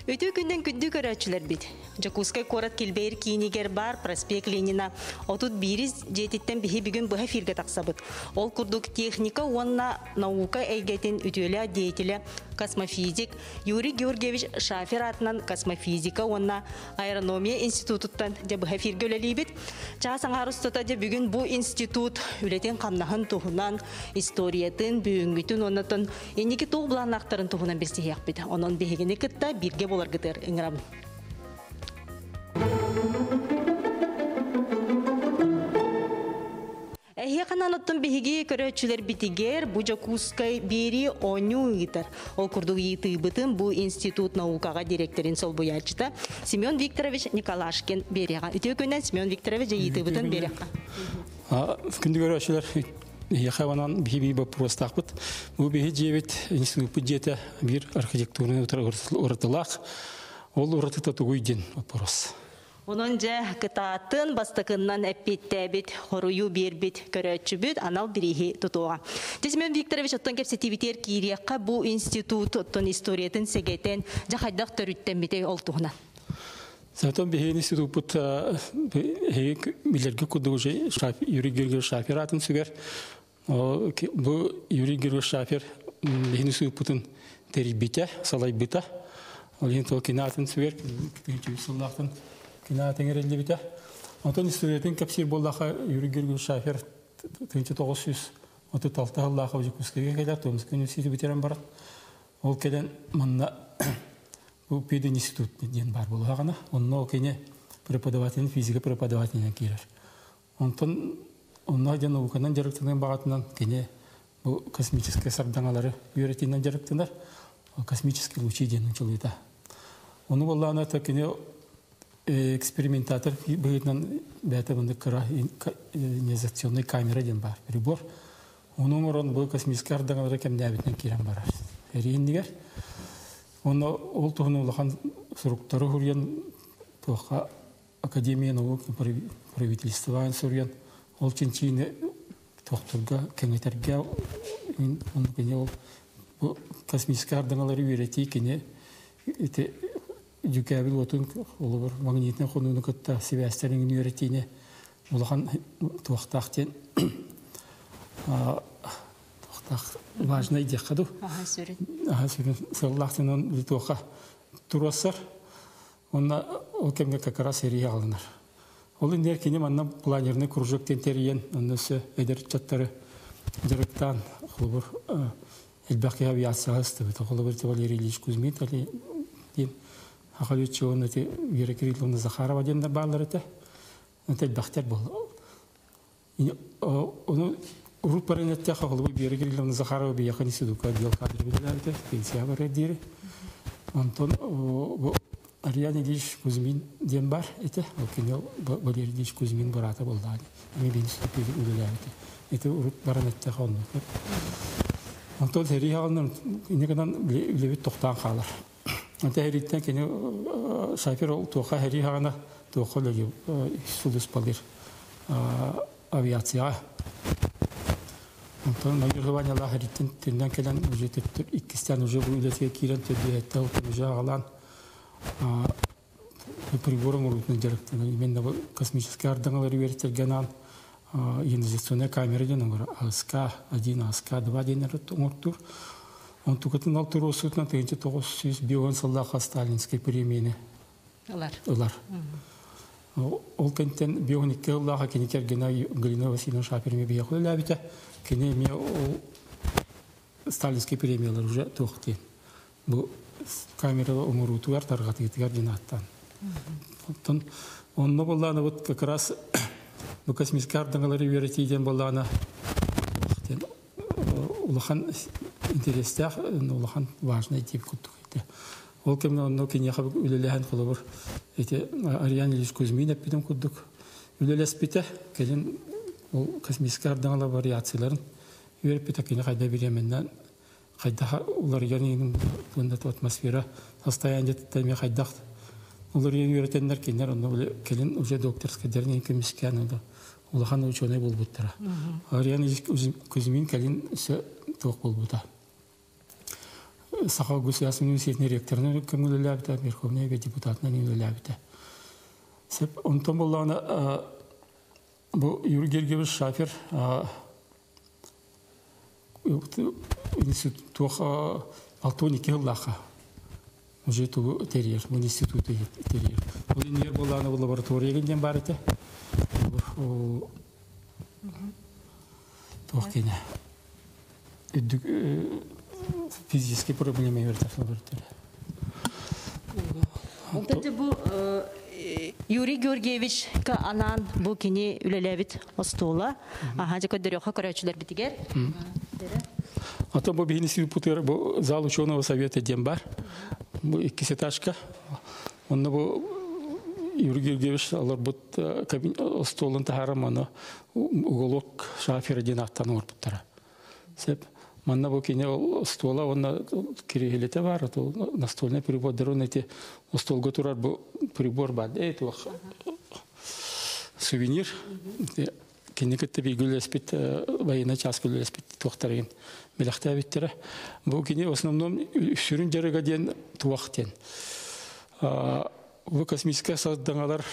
Өтө күнден күнді көрәтшілер бит. Жакускай корат келбейір кейінігер бар проспект Ленина. Отут биріз жететтен бігі бүгін бұға фирге тақсабыд. Ол күрдік техника, онна наука әйгетін үтелі деятелі космофизик Юрий Георгиевич Шафер атынан космофизика, онна аэрономия институттан бұға фирге өлелейбіт. Чағасан арыстыта бүгін бұл институт үлетен қамнағын тұғынан историятын, бүйінгітін, оннатын енекі тоғы бұлан ақтарын тұғынан бірсе яқпеді. Оның бігені күтті бірге болар күтір үңірам. Әйе қананаттың бігеге көрәтшілер бітігер бұ Жакускай бері оңу ұйтар. Ол күрдігі етігібітін бұ институт наукаға директорин сол бұячыта Семен Викторович Николашкин береға. Үтеу көнен Семен Викторович етігібітін береға. Күнді көрәтшілер Яхаванан бихи вопрос тақпыт. Бұл бихи жебет институт бюджеті бір архитектурный ұрытылақ. Ол ұрытыта тұғыйден вопрос. Onun ja kıtatın bastıkından eppittebit, horuyu birbit, köröçübüt, anal birihi tutuğa. Tesmen Viktorovich ottan kepsetiviter kiriyakka bu institut ottan historiyatın segeten jahaydak törütten bite oltuğuna. Zaten bir institut put bilirgi kuduğu Yuri Gürgür Şafir atın süger. Bu Yuri Gürgür Şafir bir institut putun teribite, salay bita. Olin tokinatın süger, sallatın. Kina tengerelli bite. Ondan istiyorsun kapsir bollaha Yuri Gürgür Şafer 1900 36 Allah'a Jakuskay'a kadar Tomsk Üniversitesi bitiren barat. Ol gelen manna bu Peden Institut diyen var bolağına. Onun o kene prepodavatelin fizika prepodavateline girer. Ondan onlardan okunan jarıktığından bağıtından kene bu kosmические сардаңалары öğretilen jarıktılar. O kosmические лучи diyen çılıydı. Onu bollağına da kene экспериментатор быйытынан бәті бұнды қыра инезационный камера ден бар. Прибор. Оның орын бұл космический ардаңалары кәмді әбітінен керен барар. Әрейіндігер. Оны ол тұғыны олақан сұрықтары хүрген тұққа Академия наук правительствоан сүрген. Ол ченчейіні тоқтырға, кәңетерге оны кене ол космический ардаңалары үйреті кене Жүкәбіл отын олы бір магнитный қонуыны күтті Себестерінің үйретейіне олыған туақтақтен туақтақ важный идея қаду. Сыллақтен он туаққа тұрасыр. Онна ол кәмге какара серия алынар. Оліндер кене манна планерный кружоктен терейен, оннысы әдер чаттары директан олы бір әлбәқи авиацияға ұстыбыды. Олы бір Валерий Ильич Кузьмин дейін. Ахалючи он эти Вера Кирилловна Захарова дендер барлар это. Это бахтер был. Он урут паренетте хавлы Вера Кирилловна Захарова биехали сюда к отдел кадров билете. Пенсия вредили. Антон Ариан Ильич Кузьмин денбар это. Окинел Валерий Ильич Кузьмин брата был дали. Мы бинступили уделяете. Это урут паренетте хавлы. Антон Сериалный иногдан левит тохтан халар. Anta heritten kene Şafir ol toqa heri hana toqa legi sulus balir aviasiya. Ondan nagirvanya la heritten tinden gelen ücret ikisten уже bu ülkeye giren tedbirette oturucu alan прибором урутun jarıktı. Men de kosmические ардаңалары verilgen an инвестиционная камера дenen var. АСК-1, АСК-2 denir otur. Он tukatın altı rosutundan 1990 сыллаға Сталинский премияны. Олар. Ол кенттен бионикке Аллаға кенекер Галина Васильевна Шаперме бияқылы ләбіті. Кене ме Сталинский премиялар уже тоқты. Бұл камералы умыруту бар тарғаты етігер динаттан. Онны болланы вот как раз бұл космический ардаңалары үйретейден болланы улахан интерестях, улахан важный тип кутуйты. Ол кемне онно кенеха үлелехан кылыбыр. Эти Ариан Ильич Кузьмин аппидем кудук. Үлелеспите келин ол космический ардаңалар вариацияларын үйреппите кене кайда биременнен кайда улар янин бунда атмосфера состояние тайме кайда улар үйретеннер кенер онно келин уже докторский дернен кемискан онда. Улахан ученый болбуттара. Ариан Ильич Кузьмин келин тоқ болбута. Сахал государственный университетный ректорный көңіліләбіті, Верховный депутатына көңіліләбіті. Сеп, онтон болағына, бұл Юрий Гергевич Шафер, институт 6-12 жыллаға, уже тұғы терьер, бұл институты терьер. Бұл инер болағына бұл лаборатория кенден бар еті. Тұғы кені. Физические проблемы вертафна вертер. Онтады бу Юрий Георгиевич ка анан бу кини үлелебит остола. Аха жака дөрөкө көрөчүлөр битигер. Ато бу бинеси путер бу зал ученого совета дем бар. Бу икисеташка. Онна бу Юрий Георгиевич алар бут столун тахараманы уголок Шафера динаттан орбуттара. Сеп манна бу кине стола онна кирилете бар, то настольный прибор дерон эти столго турар бу прибор бар. Это сувенир. Кине кетте бигүле спит военный час күле спит тохтарын. Мелахта биттер. Бу кине в основном сүрүн жарыга ден туактен. Бу космическая создангалар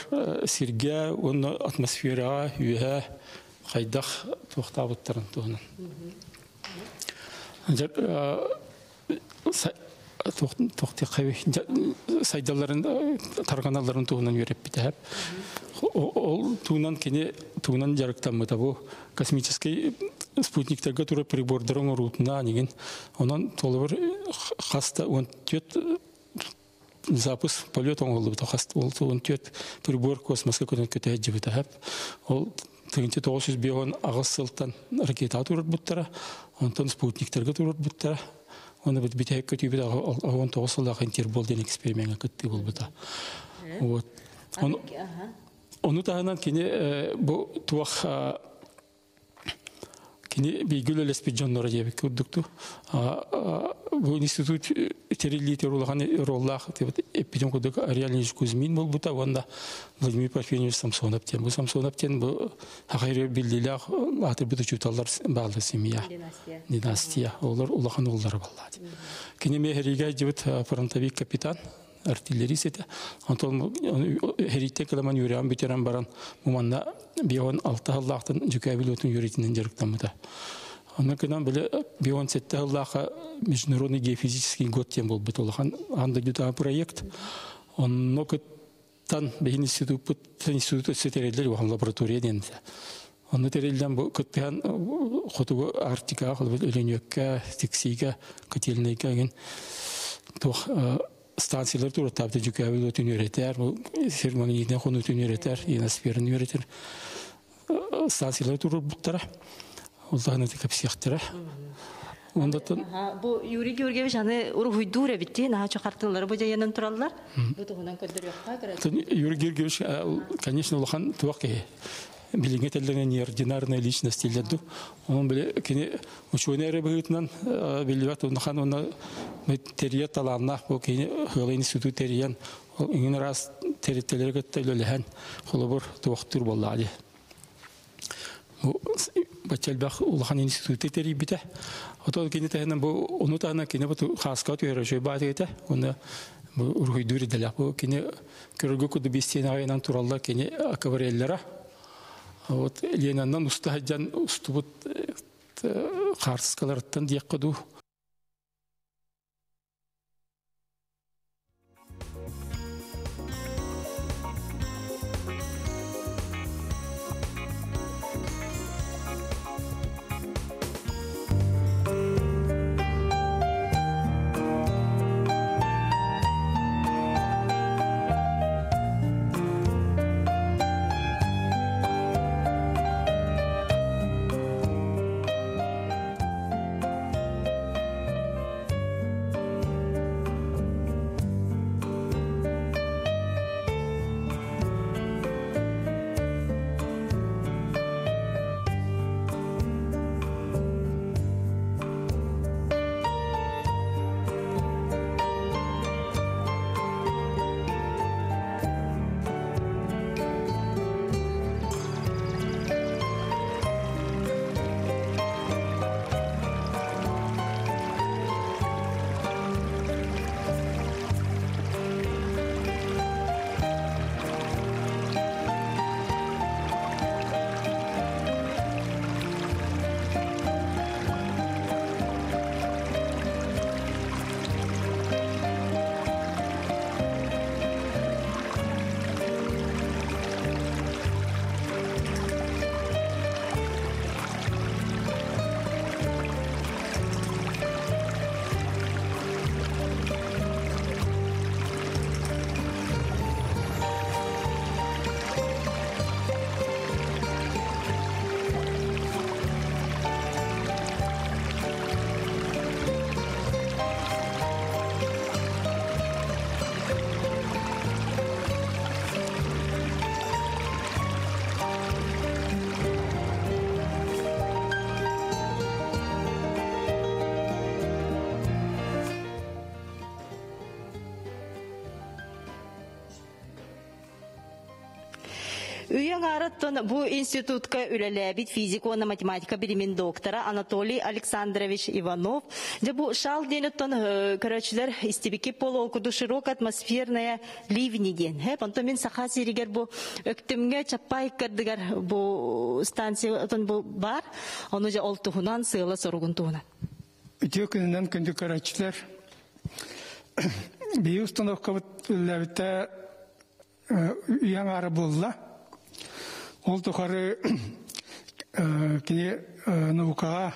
сирге, онна атмосфера, үйе, хайдах тухтабыттарын туган. Тоқты қайы сайдаларын тарғаналарын туғынан өреп бітәп. Ол туғынан кене туғынан жарықтамыда бұл космический спутниктерге тұры прибордарын ұрутына неген. Онан толы бір қаста 14 запуск полет оңғылы бұта қаста. Ол 14 прибор космосқа көтен көте әджі бітәп. Ол 900 бейон ағыз сылттан ракета тұрыр бұттара. Онтан спутниктерге тұрыр бұттара. Оны бұд бітәйік көтей біт ағын 9 сылдағы интербол ден экспериментға күтті бұл бұта. Оны тағынан кене бұл туақ кене бейгіл әлеспет жонлары дебек көрдікті. Бұл институт терелитер олаған роллақ эпидем көдік Ариалинж Кузьмин бұл бұта. Онда Владимир Парфеневич Самсоновтен. Бұл Самсоновтен бұл хақайры білділіғ атыр бұты чүпталар бағылы семья. Династия. Олар олаған олары балады. Кене мехериға жібіт фронтовик капитан. Артиллерист это. Антон херите каламан юриан бетеран баран муманда бион 6 халлахтан жүкәбилотун юритинен жарыктамыда. Аны кынан биле бион 7 халлаха международный геофизический год тем был битолхан анда дүта проект. Он кыттан бе институт сетерелер вахан лаборатория денде. Аны терелден бу кыттан хотуго Арктика өлөнөккө тексиге котельныйга ген тох станциялар туры табды жүкәбіл өтін өретер, фермагнитіне қоны өтін өретер, енасферін өретер. Станциялар туры бұттара, олдағын өте кәпсияқтыра. Бұл Юрий Георгиевич аны ұры ұйдуыр әбітті, наға чоқартылары бұ жайынан тұралылар? Бұтығынан көдір өққа Юрий Георгиевич, конечно, олған туақ билинге теллерне неординарная личность илдәду. Он биле кене ученый ребытнан билбат онхан онна терия таланна бу кене хыла институт териян иң раз терителерге телеләһән холобор туактыр буллады. Бу бачелбах улхан институт терибите. Ото кене тәһәннән бу онутана кене бу хаска төйрәҗәй баһәте. Оны бу ургыйдүри дәлә бу кене көргө күдү бистенагынан туралла кене акварелләре. Вот Лениннан устаһаҗан устубут харскалардан дияккыду. Үйен араттон бу институтка үлелебит физика математика билимин доктора Анатолий Александрович Иванов. Де бу шал денеттон көрөчүлөр истибики полу окуду широк атмосферная ливни ден. Понто мен саха сиригер бу өктүмгө чаппай кырдыгар бу станциятон бу бар. Ону же олтухунан сыйла соругун тугунан. Үтөкүнүнөн күндү көрөчүлөр бий установка үлелебитте үйен ары болла. Ол тухары кини наукаға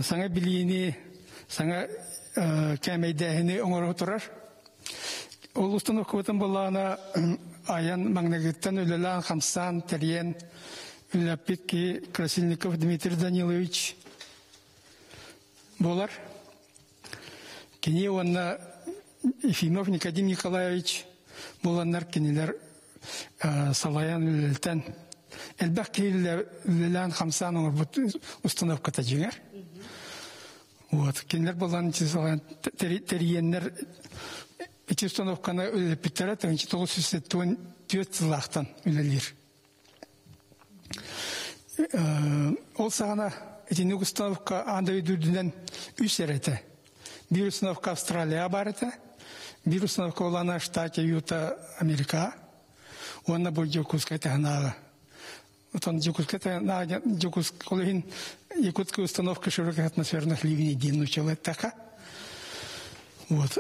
саңа билийини, саңа кәмейдәхини оңыры тұрар. Ол установка бұтын болағына аян маңнагыттан үлелән Хамсан, Терьен, үләппет ки Красильников Дмитрий Данилович болар. Кини онна Ефимов Никодим Николаевич боланнар кенелер салаян үлелтен. Әлбәк кейлілән Хамсан оңыр бұт установката жеңер. Кенелер болан Терьеннер эти установканы үлелепеттері 1974 жылақтан үлелер. Ол сағана этини установка анда үйдүрдінен үш әреті. Bir установка Австралия бар еті. Bir установка олана штате Юта, Америка. Онна бұл Жокускай тағынағы. Отон Жокускай тағынағы, Жокускай якутская установка широких атмосферных ливней ден учила така. Вот.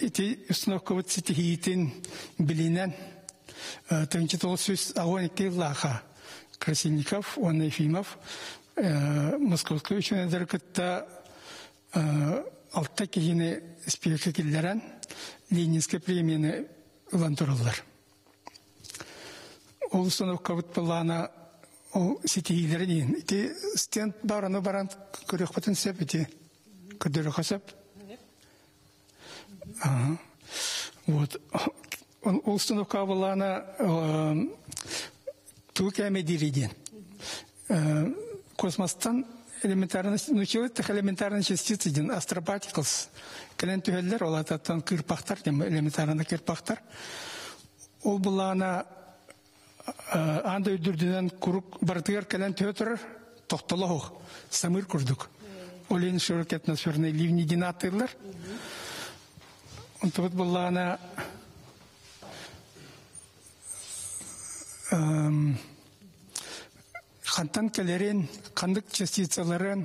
Эти установка вот сетихиитин билинен 1900 агоникти лаха. Красильников, он Ефимов, Московский ученый дыркытта алтта кегені спирка келдерен Ленинская премияны ұлантырылар. Ол установка бұт болағына ол сетейдері дейін. Ити стенд бараны баран көрек бұтын сәп, ити күрдері қасап. Ол установка болағына ту кәмедері дейін. Космостан элементарные частицы, астропартиклс, кәлен түйелер, ол ататтан кірпақтар, элементарны кірпақтар. Ол бұлағына анда өйдірдінен күрік бартығар кәлен түйе тұрар, тоқтылы оқ, самыр күрдік. Ол ең шырық атмосферный ливни динатырлар. Онты бұт бұлағына қантан кәлерін, қандық частицаларын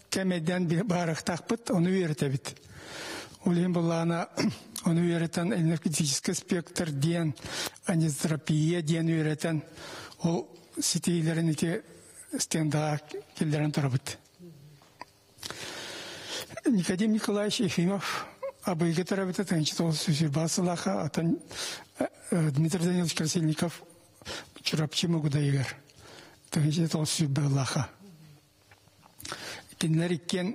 кәмеден барықтақ бұт, оны үйерті біт. Олен бұлағына оны үйеретін энергетический спектр ден, анизотерапия ден үйеретін, ол сетейлерін ете стендаға келдерін тұры бұт. Никодим Николаевич Ефимов абайға тұры бұты, тәңші тоғы сөзір басылаға, атын Дмитрий Данилович Красильников чурапчы мұғыда егер. Тәңші тоғы сөзір лаға. Кенлер еккен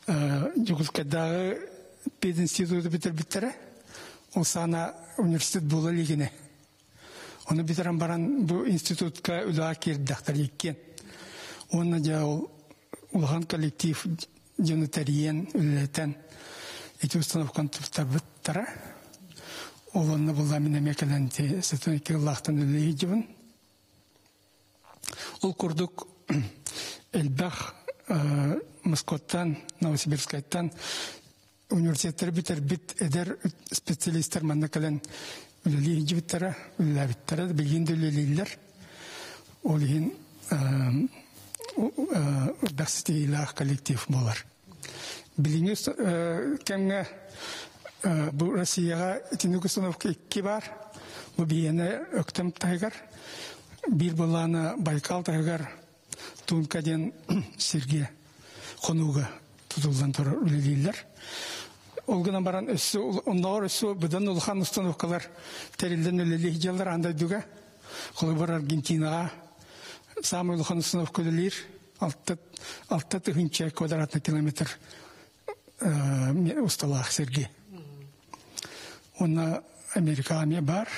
Жуғызқадағы пединституты бітір біттірі, ол сана университет болы легіне. Оны бітерін баран бұл институтқа үліға кердіқтар еккен. Оны жа ұлған коллектив Терьен үлілетен еті установкан тұфтар біттірі. Ол оны бұлла мен әмекеленді сәтөнеке лақтын үлігі жібін. Ол күрдік әлбәқ Москваттан, Новосибирскайттан университеттер бітер бит әдер специалисттер манна кәлен үлілі жібіттері, үлілі біттері, білгенді үлілілер. Ол ең үрдәксітейліғ коллектив болар. Біліңіз кәмге бұл Россияға тінік установка 2 бар. Бұл бейені өктім тайғар. Bir боланы Байкал тайғар Тункаден Сергей қонуға тұтылдан тұры үлелейлер. Олғынан баран өссі, онлағыр өссі бұдан ұлған установкалар тәрелден үлелей жалдар андай дүге. Қолы бар Аргентинаға самый ұлған установка үлелер 6 квадратный километр ұсталақ Сергей. Оны Америка аме бар,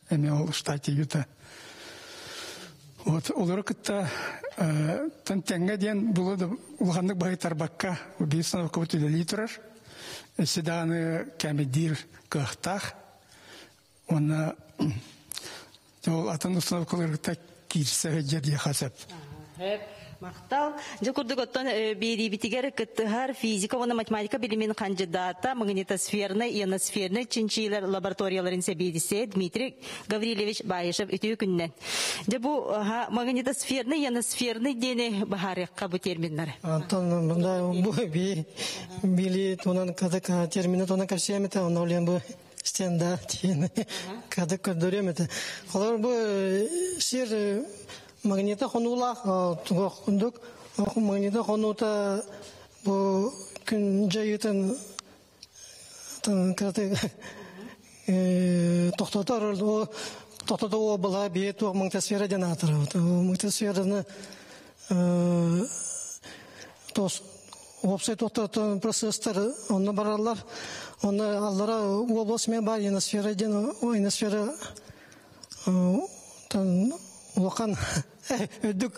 әме ол штате Юта. Олар күтті тәңге ден бұлыды ұлғандық бағытар баққа бейсін оқы бұт үлелей тұрар. Седаны кәмедір қықтақ. Оны ол атын установкаларга кирсеге жерде хасап. Мактал, же курдук оттон берибитигер кыттыгар физика вона математика билимин кандидата магнитосферный, ионосферный чинчилер лабораторияларын себедисе Дмитрий Гаврилевич Баешев үтүү күннен. Же бу магнитосферный, ионосферный дене бахарыкка бу терминдар. Антон мында бу били тонан кадак термины тонан капсиямета онолен бу стенда тиен кадак көрдөремете. Алар бу сир магнита хонула тугондук магнита хонута бу күн жайытын каты токтотоо бала бие туг магнитосфера жанатыр. Магнитосфераны тос опсай токтотон процесстер онны баралар. Онны аллара область мен бар ионосфера жана ионосфера тан Оқан өдік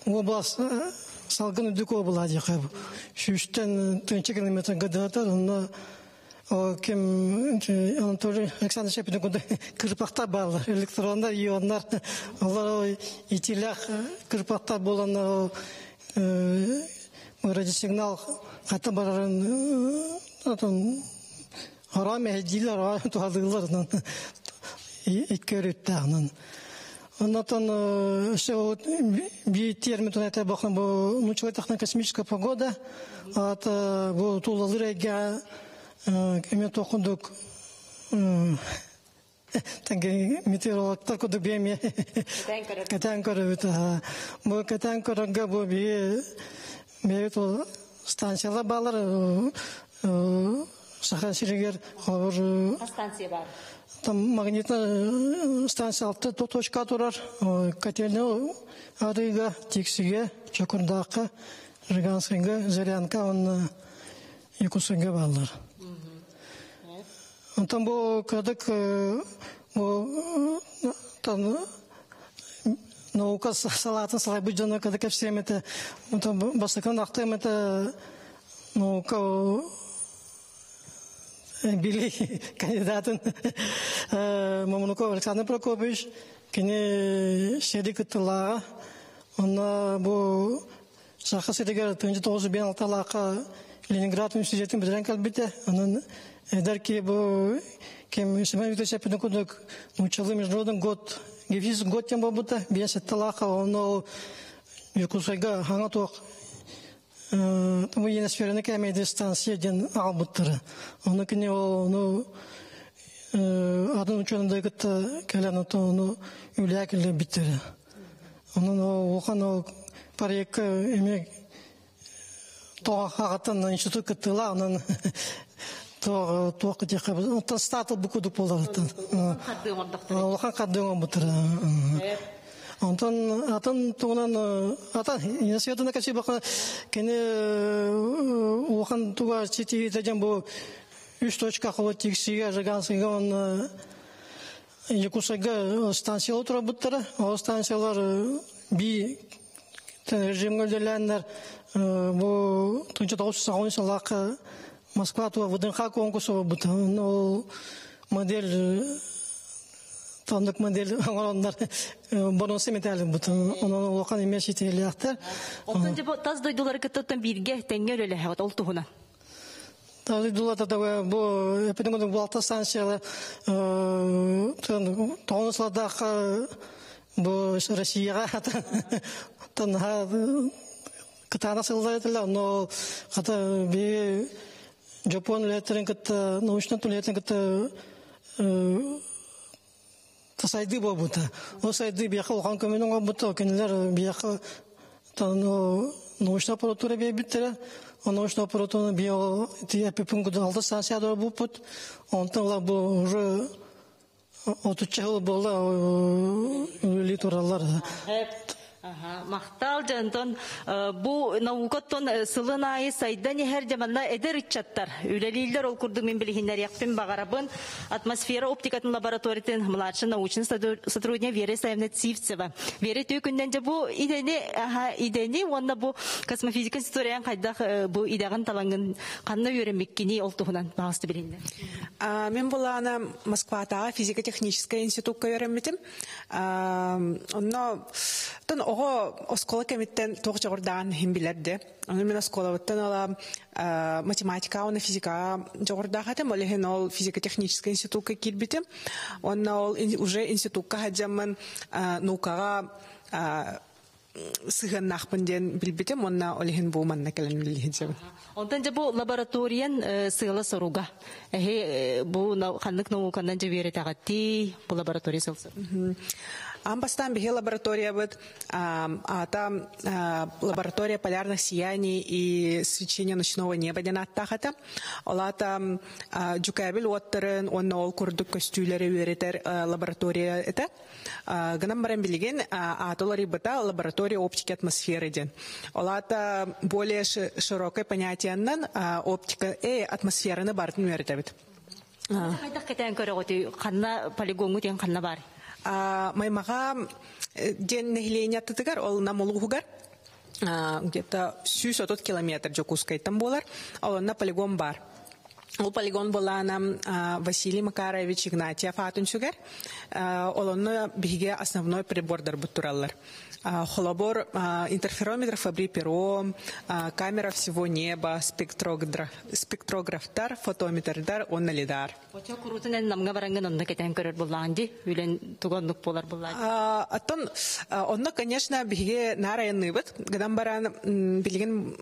облас салгын өдік обла дейқы. Шүштен 3 километр ғадатар, оны кем Анатолий Александр Шепетің күнді кірпақтар барлар, электрондар, иондар, олар итилях кірпақтар болан радиосигнал қата барарын арам әдейлер туғалдығылар иткөріттіғынан. Оннан би термин это бахна бу научно-техно-космическая погода, это бу тулалырга кеме токундук танге метеорологтар куду беме катанкора бу катанкорга бу би мето станциялар балар Саха-Сиригер Станция бар. Там магнитная станция алты точка турар. Котельный арыга, тексиге, чакурдакка, Жиганскайга, Зарянка, он Якусайга баллар. Там бу кадык там наука салатын салай буджана кадык всем это там басакан ахтем это наука били кандидатын Мамонуков Александр Прокопович кене шерикатылага она бу саха серигер 1996 Ленинград университетин битирен калбите анан эдерки бу кем Семен Викторович Шепетинкудук научалы международный год гефиз год тем бабута бесетталаха оно Якусайга хангаток мы ионосферный камень дистанции ден албуттары. Оны кене оны адын ученый дайгытта келен оны үләкелі биттері. Оны оған проект еме тоға қағаттан институт кіттіла, онын тоға кітеқі бұд. Статыл бүкудік болдары. Оған қаддың бұттары. Антон атын туган ата институтына качы бака кене охан туга чити деген бу 3 точка хават тиксиге Жиганскайга он Якусайга станция отура буттара. О станциялар би режимгөлдерләннәр бу 1990 елларда Москва туга ВДНХ конкурсы бутта. Модель Тандык модель оңаландар бонусы металли бутун онун окан эмес ителяктар. Онтон жебо таз дойдулар кыттан бирге теңгер эле хават олтугуна. Таз дойдулар да бу эпидемиологик балта станциялар тоонусларда бу Россияга танга кытана сылдайлар, но ката би Жапон летерин кыта научный тулетин кыта Тасайды бабута. О сайды бияха охан көменің бабута. Кенелер бияха научная аппаратура бия биттері. Научная аппаратура бия тиепипін күді алды станциядыр бұппыт. Онтыңла бұл уже отучағы болы үлі туралар. Мақтал жантон бу наукаттон сылынайы сайдан ехер жаманна эдер итчаттар. Үлелейлер ол курдук мен билихиннер яқпен бағарабын атмосфера оптикатын лабораториятын младший научный сотрудник Вера Саевна Цивцева. Вера төкүнден же бу идени онна бу космофизика институттарыян қайдақ бу идаган талангын қанна өремеккени олтуғынан бағысты білінді. Мен была ана Москватағы физико-техническая институтка өремметім. Онно ого оскола кемиттен тоғжағырдаған химбилерді. Оны мен осколавыттан ала математика, оны физика жағырдағатым. Олеген ол физико-техническая институтка келбетім. Оны ол уже институтка хаджамын наукаға сыған нақпынден білбетім. Оны олеген бұл манна кәлін білгенсем. Ондан же бұл лабораториян сыгыла соруға. Бұл қандық наукандан же берет ағатти бұл лаборатория сылсы. Амбастан беге лаборатория быт, ата лаборатория полярных сияний и свечения ночного неба ден аттахата. Олата джукабел оттырын, онна ол курдук костюлері веретер лаборатория это. Гынан баран билеген атолари быта лаборатория оптики атмосферы ден. Олата более широкое понятие оптика атмосфераны бартын веретебит. Қайдақ кетен көрі ғоты қанна полигонгу ден қанна бар? Маймаға ден нехления тытыгар, ол намолуғығар, где-то 600 километр жокускайтан болар, ол на полигон бар. Ол полигон была нам Василий Макарович Игнатьев Атунчугар, ол биге основной прибордар буттураллар. Холобор, интерферометр Фабри Перо, камера всего неба, спектрографтар, фотометрдар, он налидар. Очо курутунен намга баранган онна кетен көрөр булланди, үлен тугоннук болар булланди. Аттон, онна, конечно, биге нарайынны бит, гадам баран билген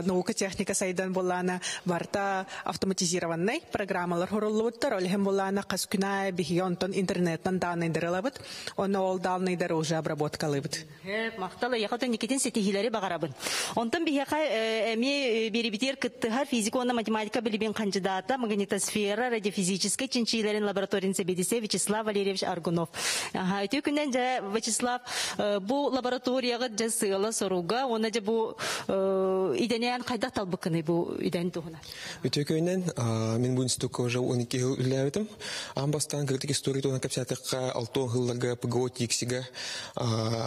наука техника сайдан буллана барта автоматизированный программалар хоруллуттар, олхем буллана каскуна биге онтон интернеттан данныйдырыла бит, онна ол данныйдары уже обработкалы бит. Мақталы яқатын некетін сетихилері бағарабын. Онтан бихеқа әме беребетер кіттіғар физика-онна математика білібен кандидата магнитосфера радиофизической чинчилерін лабораториян себедесе Вячеслав Валерьевич Аргунов. Өте күннен жа Вячеслав бұл лабораторияға жа сыйла соруға, оны жа бұл иденеян қайдақ талбықыны бұл иден туғына? Өте күннен мен бұл институтқа уже 12 жыл үлләуетім. Амбастан кірдік история туғына кәпсәтіққа 6 жылларға ПГО тексіға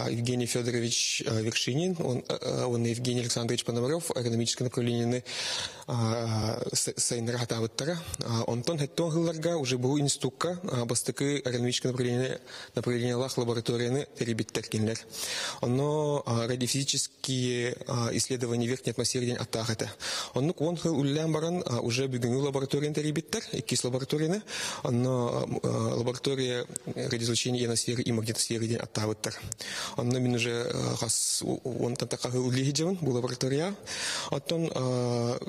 Евгений Федорович Вершинин, он Евгений Александрович Пономарев, экономическое направление Сайнера Хатаваттара. Онтон Хеттон Хилларга уже был институтка, бастыки экономическое направление лах лаборатории Теребиттер. Оно радиофизические исследования верхней атмосферы день Атахата. Он Хил Улямбаран уже бегнул лабораторию Теребиттер, икис лаборатории, оно лаборатория радиоизлучения ионосферы и магнитосферы день Атаваттар. Он номин уже раз он там такая улегиджен была лаборатория, а то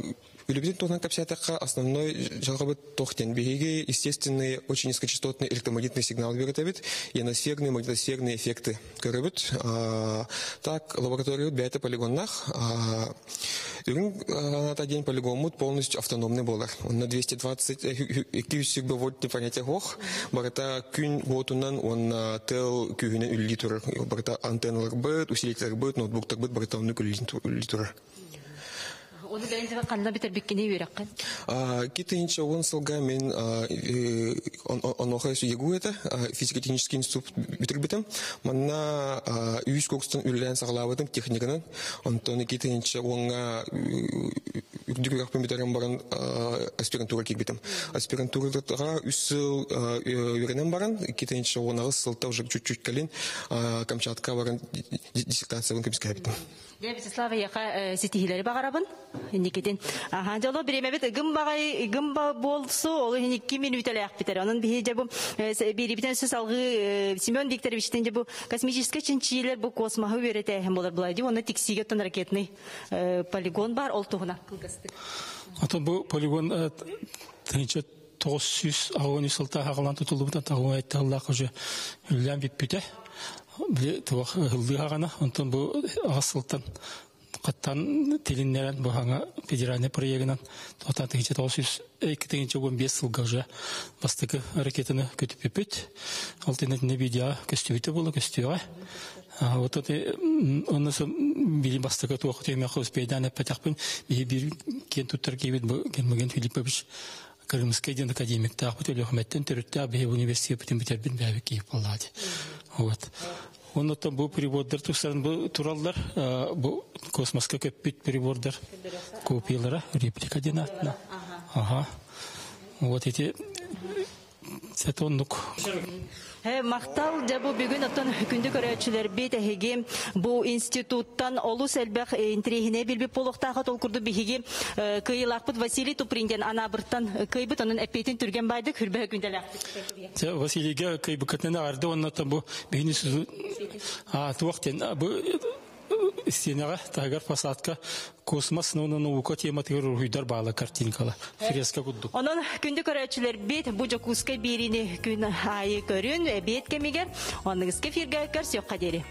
Любитель тонна капсиатака основной жалобы тохтен береги естественные очень низкочастотные электромагнитные сигналы берут, ионосферные, магнитосферные эффекты корребут. Так лабораторию бета полигонах. На тот день полигон полностью автономный болар. Он на 220 кюсик бывает непонятие гох. Барата кюн готунан он тел кюнен улитур. Барата антенна рбет, усилитель рбет, ноутбук рбет, барата он улитур. Onu bence kanla biter bitkini yürükken. Kita ince on salga men onoha su yegueta fiziko-технический институт bitirbitim. Manna üs kokstun üllen sağlavatım teknikinin. Ondan kita ince onga ürdükler pemiterim baran aspirantura kikbitim. Aspirantura üsül öğrenim baran kita ince ona sılta уже чуть-чуть kalin Камчатка baran диссертация кемская bitim. Вячеслава яка сетихилери багарабын. Никеден. Жоло биремебет гымба болсу, ол 2 минут эле акпитер. Анын бихиже бу бирибитен сөз алгы Семен Викторовичтен бу космический чинчилер бу космога берете hem болар булай. Оны тиксиге тон ракетный полигон бар, ол тугуна кылгысты. Ата бу полигон тынча 900 ауын сылта хагалан тутулубута тагы айталлак уже үллән бит бите. Биле туак хылдыгана, онтон бу асылтан Каттан тилиннерен буханга федеральный проектынан тотан тегиче 915 жылга уже бастыкы ракетаны көтүп өпөт. Алтынетне видео көстүбүтө боло көстүгө. Вот это он нас били бастыка туох теме хос пейдан патахпын бир кен туттар кебит бу Герман Филиппович Крымский ден академик тахпыт өлөхметтен төрөттө бе университеттен битербин бе кип болду. Вот. Он там был переводдар тусарн бу туралдар бу космоска көппит переводдар копиялары реплика денатна. Ага. Вот эти сетоннук. Мактал да бу бүгүн оттон күндү көрөчүлөр бет эге бу институттан олус элбек интрихине билбип болохтага толкурду биги кыйлакпыт Василий Тупринден анабырттан кыйбыт анын эпетин түрген байды күрбө күндөлөк. Василийге кыйбыкытын арды оннотон бу бигинис туактен бу стенага тагар посадка космос наука тематыгар уйдар баала картинкала фреска кудду. Онон күндү көрөчүлөр бет бу жокуска бирини күн айы көрүн бет кемигер онугузга фирга көрсөк кадери.